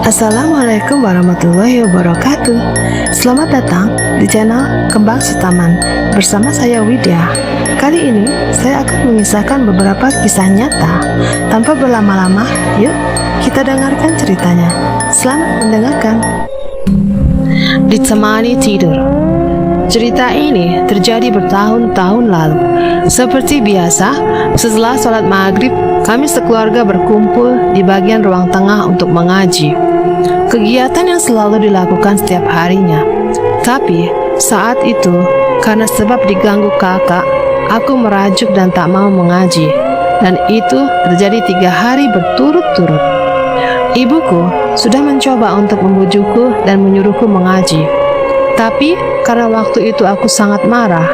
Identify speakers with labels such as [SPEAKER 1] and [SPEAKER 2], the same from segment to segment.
[SPEAKER 1] Assalamualaikum warahmatullahi wabarakatuh. Selamat datang di channel Kembang Setaman bersama saya Widya. Kali ini saya akan mengisahkan beberapa kisah nyata. Tanpa berlama-lama, yuk kita dengarkan ceritanya. Selamat mendengarkan. Ditemani tidur. Cerita ini terjadi bertahun-tahun lalu. Seperti biasa, setelah sholat maghrib, kami sekeluarga berkumpul di bagian ruang tengah untuk mengaji. Kegiatan yang selalu dilakukan setiap harinya. Tapi saat itu, karena sebab diganggu kakak, aku merajuk dan tak mau mengaji. Dan itu terjadi 3 hari berturut-turut. Ibuku sudah mencoba untuk membujukku dan menyuruhku mengaji. Tapi karena waktu itu aku sangat marah,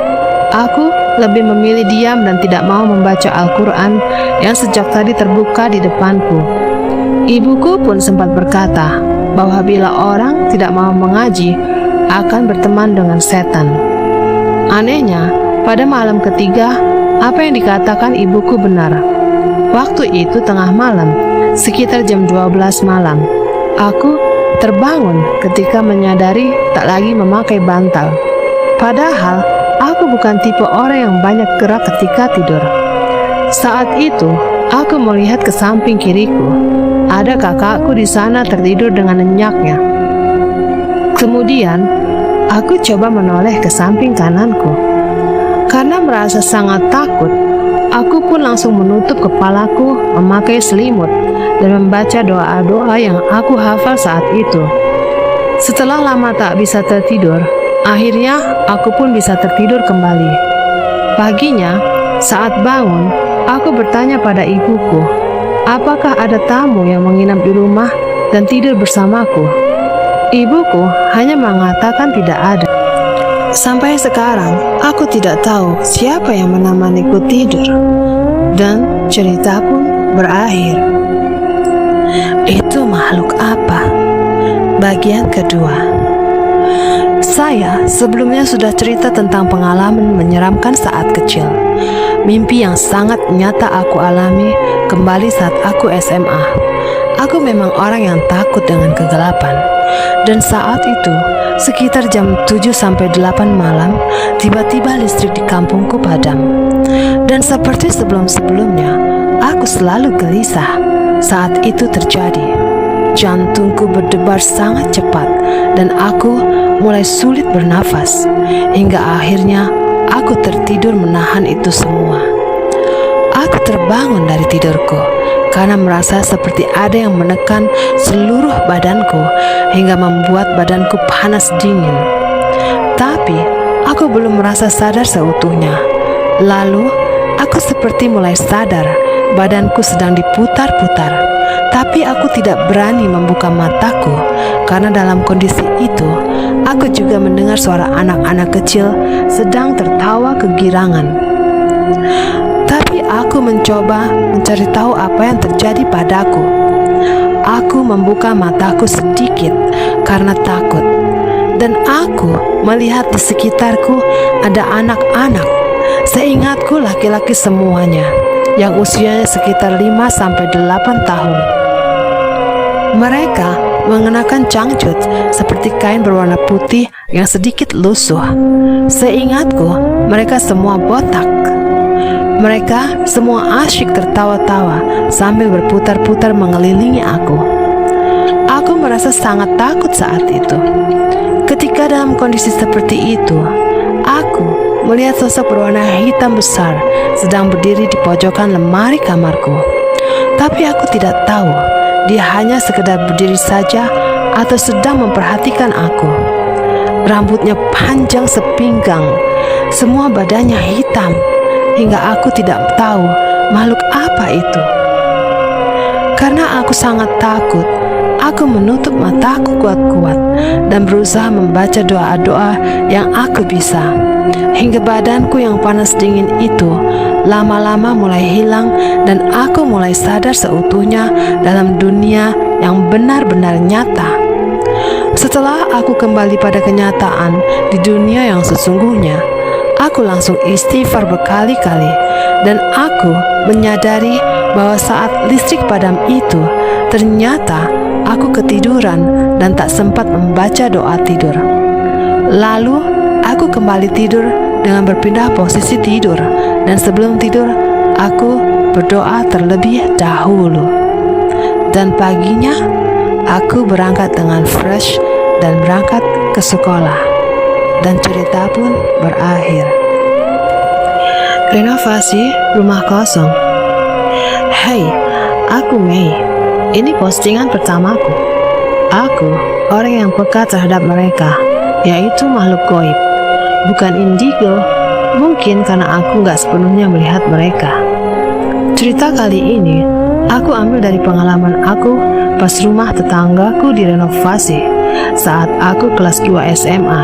[SPEAKER 1] aku lebih memilih diam dan tidak mau membaca Al-Quran yang sejak tadi terbuka di depanku. Ibuku pun sempat berkata bahwa bila orang tidak mau mengaji akan berteman dengan setan. Anehnya, pada malam ketiga, apa yang dikatakan ibuku benar. Waktu itu tengah malam, sekitar jam 12 malam, aku terbangun ketika menyadari tak lagi memakai bantal. Padahal aku bukan tipe orang yang banyak gerak ketika tidur. Saat itu aku melihat ke samping kiriku. Ada kakakku di sana tertidur dengan nyenyaknya. Kemudian aku coba menoleh ke samping kananku. Karena merasa sangat takut, aku pun langsung menutup kepalaku memakai selimut dan membaca doa-doa yang aku hafal saat itu. Setelah lama tak bisa tertidur, akhirnya aku pun bisa tertidur kembali. Paginya, saat bangun, aku bertanya pada ibuku, apakah ada tamu yang menginap di rumah dan tidur bersamaku? Ibuku hanya mengatakan tidak ada. Sampai sekarang, aku tidak tahu siapa yang menemaniku tidur. Dan cerita pun berakhir. Itu makhluk apa? Bagian kedua. Saya sebelumnya sudah cerita tentang pengalaman menyeramkan saat kecil. Mimpi yang sangat nyata aku alami kembali saat aku SMA. Aku memang orang yang takut dengan kegelapan. Dan saat itu, sekitar jam 7-8 malam, tiba-tiba listrik di kampungku padam. Dan seperti sebelum-sebelumnya, aku selalu gelisah saat itu terjadi. Jantungku berdebar sangat cepat dan aku mulai sulit bernafas. Hingga akhirnya aku tertidur menahan itu semua. Aku terbangun dari tidurku karena merasa seperti ada yang menekan seluruh badanku hingga membuat badanku panas dingin. Tapi aku belum merasa sadar seutuhnya. Lalu aku seperti mulai sadar badanku sedang diputar-putar. Tapi aku tidak berani membuka mataku karena dalam kondisi itu aku juga mendengar suara anak-anak kecil sedang tertawa kegirangan. Tapi aku mencoba mencari tahu apa yang terjadi padaku. Aku membuka mataku sedikit karena takut. Dan aku melihat di sekitarku ada anak-anak. Seingatku laki-laki semuanya yang usianya sekitar 5-8 tahun. Mereka mengenakan cangcut seperti kain berwarna putih yang sedikit lusuh. Seingatku, mereka semua botak. Mereka semua asyik tertawa-tawa sambil berputar-putar mengelilingi aku. Aku merasa sangat takut saat itu. Ketika dalam kondisi seperti itu, aku melihat sosok berwarna hitam besar sedang berdiri di pojokan lemari kamarku. Tapi aku tidak tahu dia hanya sekedar berdiri saja atau sedang memperhatikan aku. Rambutnya panjang sepinggang, semua badannya hitam, hingga aku tidak tahu makhluk apa itu. Karena aku sangat takut, aku menutup mataku kuat-kuat dan berusaha membaca doa-doa yang aku bisa. Hingga badanku yang panas dingin itu lama-lama mulai hilang dan aku mulai sadar seutuhnya dalam dunia yang benar-benar nyata. Setelah aku kembali pada kenyataan di dunia yang sesungguhnya, aku langsung istighfar berkali-kali dan aku menyadari bahwa saat listrik padam itu ternyata aku ketiduran dan tak sempat membaca doa tidur. Lalu aku kembali tidur dengan berpindah posisi tidur, dan sebelum tidur aku berdoa terlebih dahulu. Dan paginya aku berangkat dengan fresh dan berangkat ke sekolah, dan cerita pun berakhir. Renovasi rumah kosong. Hey, aku Mei. Ini postingan pertamaku. Aku orang yang peka terhadap mereka, yaitu makhluk goib. Bukan indigo, mungkin karena aku gak sepenuhnya melihat mereka. Cerita kali ini aku ambil dari pengalaman aku pas rumah tetanggaku direnovasi saat aku kelas 2 SMA.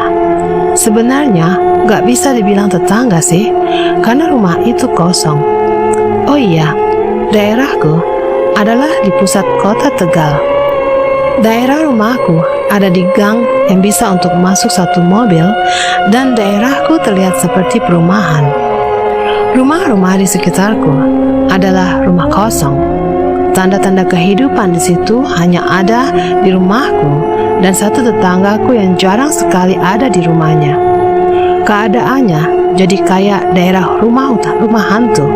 [SPEAKER 1] Sebenarnya gak bisa dibilang tetangga sih, karena rumah itu kosong. Oh iya, daerahku adalah di pusat kota Tegal. Daerah rumahku ada di gang yang bisa untuk masuk satu mobil, dan daerahku terlihat seperti perumahan. Rumah-rumah di sekitarku adalah rumah kosong. Tanda-tanda kehidupan di situ hanya ada di rumahku dan satu tetanggaku yang jarang sekali ada di rumahnya. Keadaannya jadi kayak daerah rumah hantu.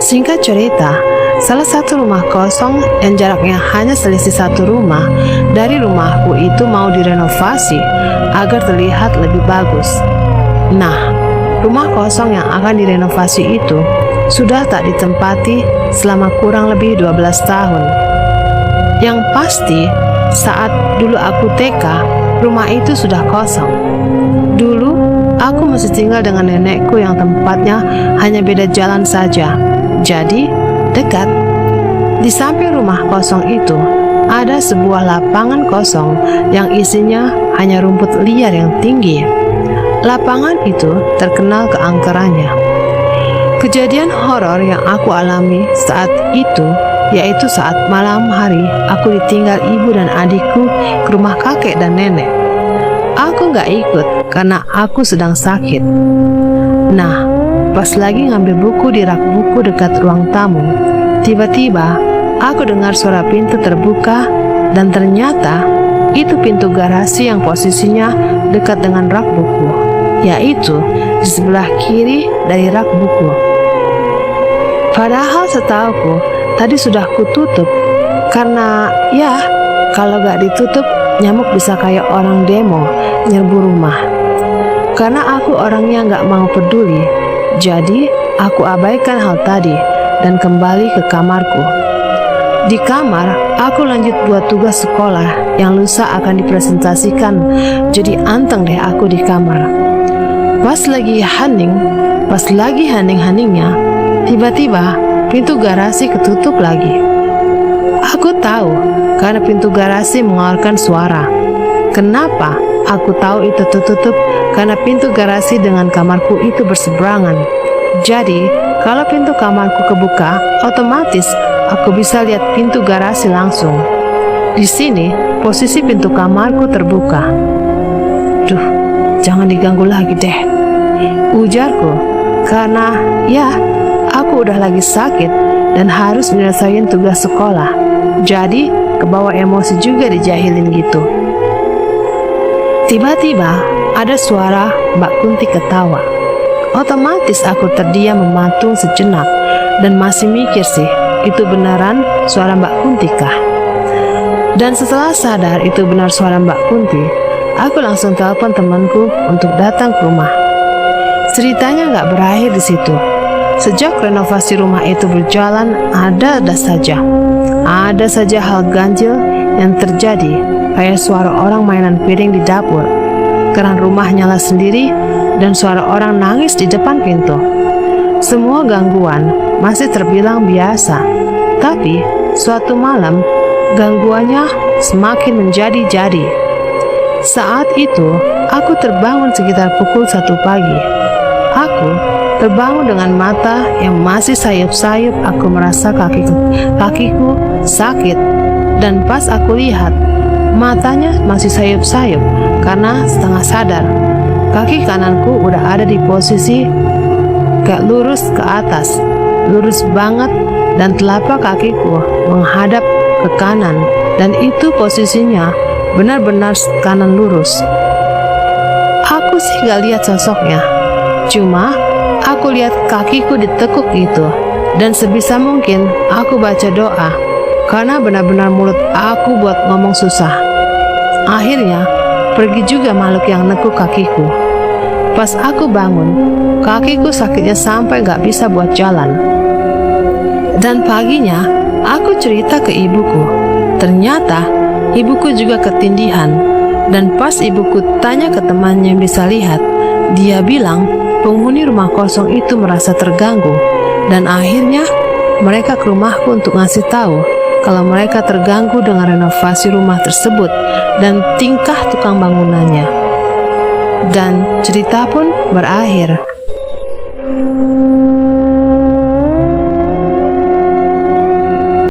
[SPEAKER 1] Singkat cerita, salah satu rumah kosong yang jaraknya hanya selisih satu rumah dari rumahku itu mau direnovasi agar terlihat lebih bagus. Nah, rumah kosong yang akan direnovasi itu sudah tak ditempati selama kurang lebih 12 tahun. Yang pasti, saat dulu aku TK, rumah itu sudah kosong. Dulu, aku masih tinggal dengan nenekku yang tempatnya hanya beda jalan saja. Jadi, dekat. Di samping rumah kosong itu, ada sebuah lapangan kosong yang isinya hanya rumput liar yang tinggi. Lapangan itu terkenal keangkerannya. Kejadian horor yang aku alami saat itu yaitu saat malam hari aku ditinggal ibu dan adikku ke rumah kakek dan nenek. Aku gak ikut karena aku sedang sakit. Nah, pas lagi ngambil buku di rak buku dekat ruang tamu, tiba-tiba aku dengar suara pintu terbuka, dan ternyata itu pintu garasi yang posisinya dekat dengan rak buku, yaitu di sebelah kiri dari rak buku. Padahal setauku tadi sudah kututup, karena ya kalau gak ditutup nyamuk bisa kayak orang demo nyerbu rumah. Karena aku orangnya gak mau peduli, jadi aku abaikan hal tadi dan kembali ke kamarku. Di kamar, aku lanjut buat tugas sekolah yang lusa akan dipresentasikan. Jadi anteng deh aku di kamar. Pas lagi hening-heningnya, tiba-tiba pintu garasi ketutup lagi. Aku tahu karena pintu garasi mengeluarkan suara. Kenapa aku tahu itu tertutup? Karena pintu garasi dengan kamarku itu berseberangan. Jadi, kalau pintu kamarku kebuka, otomatis aku bisa lihat pintu garasi langsung. Di sini, posisi pintu kamarku terbuka. Duh, jangan diganggu lagi deh, ujarku, karena ya, aku udah lagi sakit dan harus menyelesaikan tugas sekolah. Jadi, kebawa emosi juga dijahilin gitu. Tiba-tiba, ada suara Mbak Kunti ketawa. Otomatis aku terdiam mematung sejenak dan masih mikir sih, itu beneran suara Mbak Kunti kah? Dan setelah sadar itu benar suara Mbak Kunti, aku langsung telepon temanku untuk datang ke rumah. Ceritanya gak berakhir di situ. Sejak renovasi rumah itu berjalan, ada saja hal ganjil yang terjadi, kayak suara orang mainan piring di dapur, keran rumah nyala sendiri, dan suara orang nangis di depan pintu. Semua gangguan masih terbilang biasa, tapi suatu malam gangguannya semakin menjadi-jadi. Saat itu aku terbangun sekitar pukul 1 pagi. Aku terbangun dengan mata yang masih sayup-sayup. Aku merasa kakiku sakit, dan pas aku lihat, matanya masih sayup-sayup karena setengah sadar. Kaki kananku udah ada di posisi gak lurus ke atas, lurus banget, dan telapak kakiku menghadap ke ke kanan, dan itu posisinya benar-benar kanan lurus. Aku sih gak lihat sosoknya, cuma aku lihat kakiku ditekuk itu, dan sebisa mungkin aku baca doa, karena benar-benar mulut aku buat ngomong susah. Akhirnya, pergi juga makhluk yang nekuk kakiku. Pas aku bangun, kakiku sakitnya sampai gak bisa buat jalan. Dan paginya, aku cerita ke ibuku. Ternyata, ibuku juga ketindihan. Dan pas ibuku tanya ke temannya yang bisa lihat, dia bilang penghuni rumah kosong itu merasa terganggu. Dan akhirnya, mereka ke rumahku untuk ngasih tahu kalau mereka terganggu dengan renovasi rumah tersebut dan tingkah tukang bangunannya. Dan cerita pun berakhir.